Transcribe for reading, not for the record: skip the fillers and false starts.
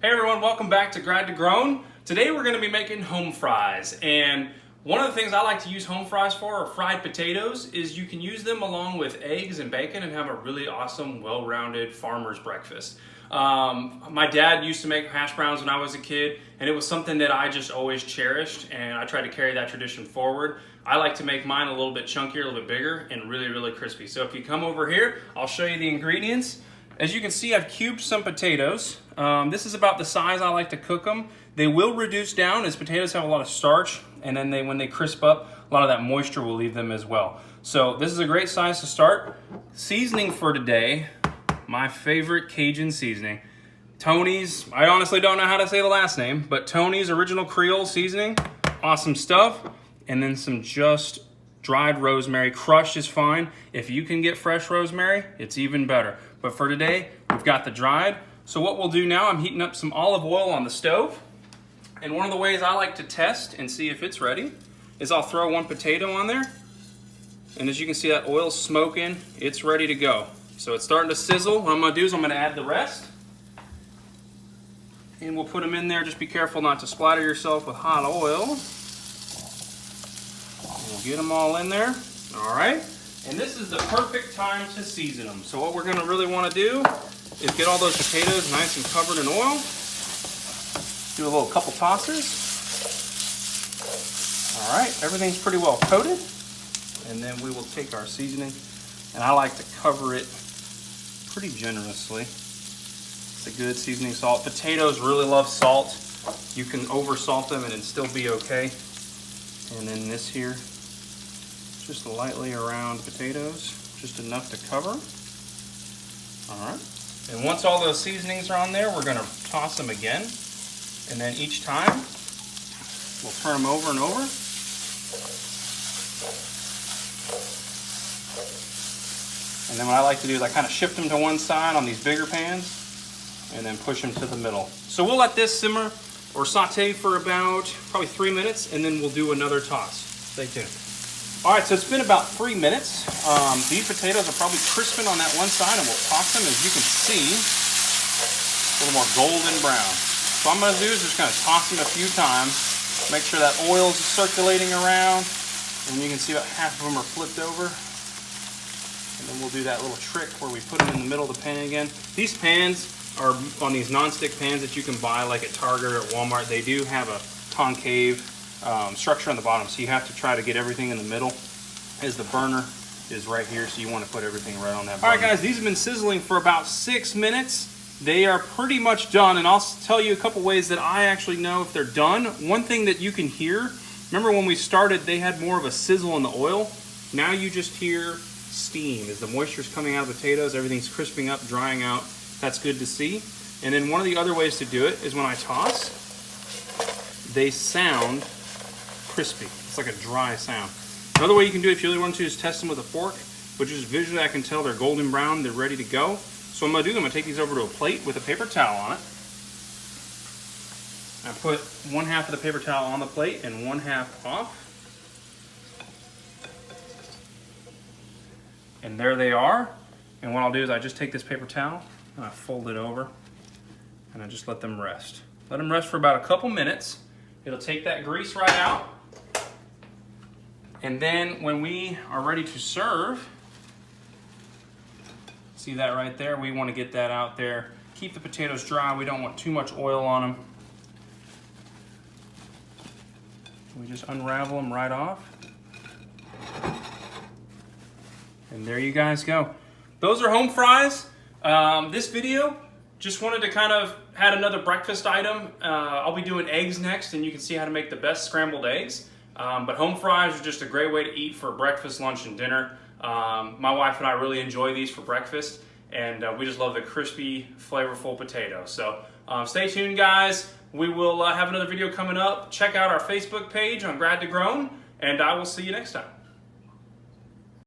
Hey everyone, welcome back to Grad to Grown. Today we're going to be making home fries, and one of the things I like to use home fries for are fried potatoes. Is you can use them along with eggs and bacon and have a really awesome, well-rounded farmer's breakfast. My dad used to make hash browns when I was a kid, and it was something that I just always cherished, and I try to carry that tradition forward. I like to make mine a little bit chunkier, a little bit bigger, and really, really crispy. So if you come over here, I'll show you the ingredients. As you can see, I've cubed some potatoes. This is about the size I like to cook them. They will reduce down as potatoes have a lot of starch, and then when they crisp up, a lot of that moisture will leave them as well. So this is a great size to start. Seasoning for today, my favorite Cajun seasoning. Tony's, I honestly don't know how to say the last name, but Tony's Original Creole Seasoning, awesome stuff. And then some just dried rosemary, crushed is fine. If you can get fresh rosemary, it's even better. But for today, we've got the dried. So what we'll do now, I'm heating up some olive oil on the stove. And one of the ways I like to test and see if it's ready is I'll throw one potato on there. And as you can see, that oil's smoking, it's ready to go. So it's starting to sizzle. What I'm gonna do is I'm gonna add the rest. And we'll put them in there. Just be careful not to splatter yourself with hot oil. We'll get them all in there. All right. And this is the perfect time to season them. So what we're gonna really wanna do is get all those potatoes nice and covered in oil. Do a little couple tosses. All right, everything's pretty well coated. And then we will take our seasoning, and I like to cover it pretty generously. It's a good seasoning salt. Potatoes really love salt. You can over salt them and it'd still be okay. And then this here, just lightly around potatoes, just enough to cover. All right. And once all those seasonings are on there, we're gonna toss them again. And then each time, we'll turn them over and over. And then what I like to do is I kind of shift them to one side on these bigger pans and then push them to the middle. So we'll let this simmer or saute for about probably 3 minutes, and then we'll do another toss. Stay tuned. All right, so it's been about 3 minutes. These potatoes are probably crisping on that one side, and we'll toss them. As you can see, a little more golden brown. So what I'm gonna do is just kind of toss them a few times, make sure that oil is circulating around, and you can see about half of them are flipped over. And then we'll do that little trick where we put them in the middle of the pan again. These pans are on these non-stick pans that you can buy like at Target or at Walmart. They do have a concave structure on the bottom, so you have to try to get everything in the middle, as the burner is right here, so you want to put everything right on that burner. All right guys, these have been sizzling for about 6 minutes. They are pretty much done, and I'll tell you a couple ways that I actually know if they're done. One thing that you can hear, remember when we started they had more of a sizzle in the oil. Now you just hear steam as the moisture's coming out of the potatoes, everything's crisping up, drying out. That's good to see. And then one of the other ways to do it is when I toss, they sound crispy. It's like a dry sound. Another way you can do it if you really want to is test them with a fork, but just visually I can tell they're golden brown, they're ready to go. So what I'm gonna do is I'm gonna take these over to a plate with a paper towel on it. I put one half of the paper towel on the plate and one half off. And there they are. And what I'll do is I just take this paper towel and I fold it over and I just let them rest. Let them rest for about a couple minutes. It'll take that grease right out. And then when we are ready to serve, see that right there? We want to get that out there. Keep the potatoes dry. We don't want too much oil on them. We just unravel them right off. And there you guys go. Those are home fries. This video, just wanted to kind of add another breakfast item. I'll be doing eggs next, and you can see how to make the best scrambled eggs. But home fries are just a great way to eat for breakfast, lunch, and dinner. My wife and I really enjoy these for breakfast, and we just love the crispy, flavorful potatoes. So stay tuned, guys. We will have another video coming up. Check out our Facebook page on Grad to Grown, and I will see you next time.